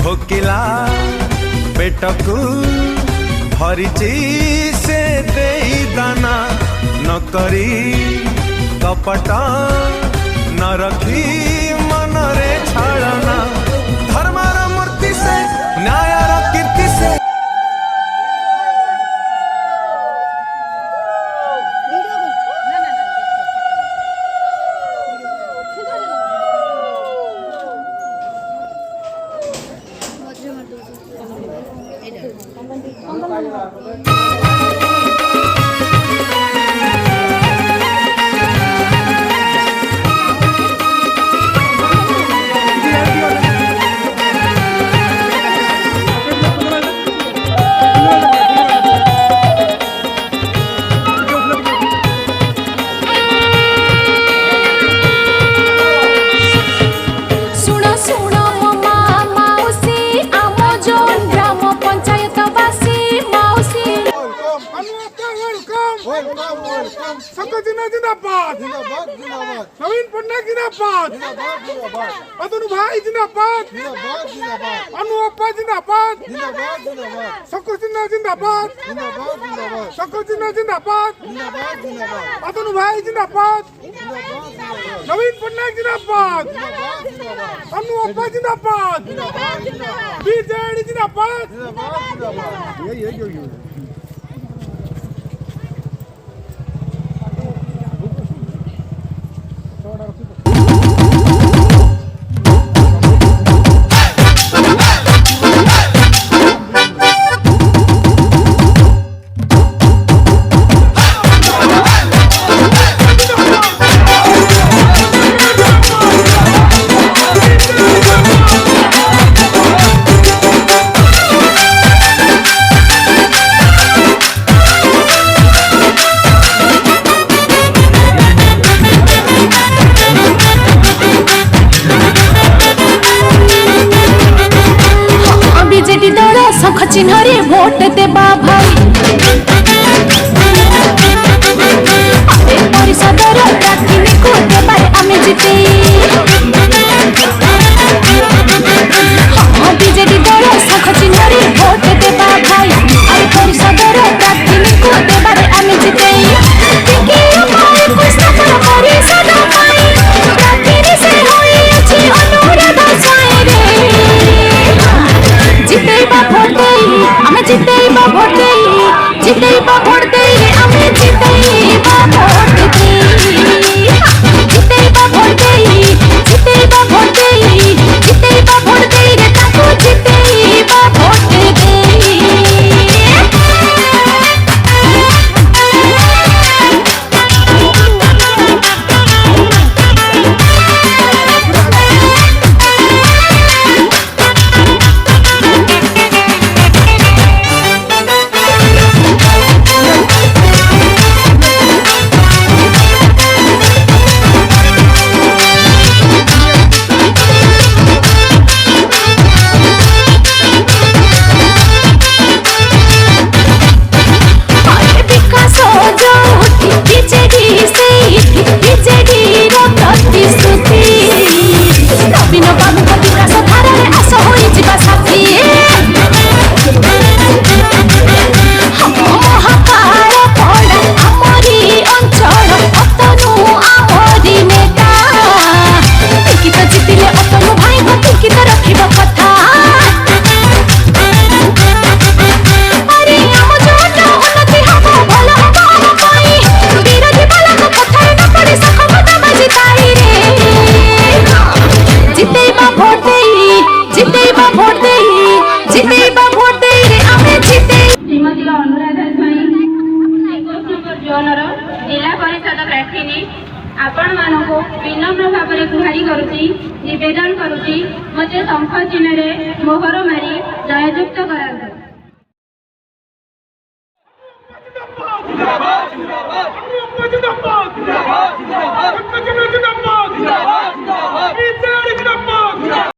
भोकिला पेटकू भरिची से देई दाना न करी कपट न रखी मनरे छाड़ना धर्मार मूर्ति से न्यायर कीर्ति से जिंदाबाद जिंदाबाद जिंदाबाद नवीन पटनायक जिंदाबाद जिंदाबाद जिंदाबाद अतनु भाई जिंदाबाद जिंदाबाद जिंदाबाद अनु अप्पा जिंदाबाद जिंदाबाद जिंदाबाद शक्कर सिन्हा जिंदाबाद जिंदाबाद जिंदाबाद शक्कर सिन्हा जिंदाबाद जिंदाबाद जिंदाबाद अतनु भाई जिंदाबाद जिंदाबाद जिंदाबाद नवीन पटनायक जिंदाबाद जिंदाबाद जिंदाबाद अनु अप्पा जिंदाबाद जिंदाबाद जिंदाबाद बीजेडी जिंदाबाद जिंदाबाद जिंदाबाद यो चिन्हरे वोट देबा भाई परिषदर प्रार्थी को देबार आमे जिते बीजेडी दल शंख चिन्हरे वोट देबा भाई परिषदर प्रार्थी को देबार आमे जिते जितेबा भोट दे जितेबा भोट दे आमे जितेबा भोट दे जितेबा भोट दे जितेबा भोट दे जितेबा भोट दे रे ताको जितेबा भोट दे जिला परिषद प्रार्थी आपण मानक विनम्र भाव में गुहारी करुची निवेदन करुची मते शंख चिन्ह रे मोहर मारी जययुक्त करांतु। जिंदाबाद जिंदाबाद जिंदाबाद जिंदाबाद जिंदाबाद जिंदाबाद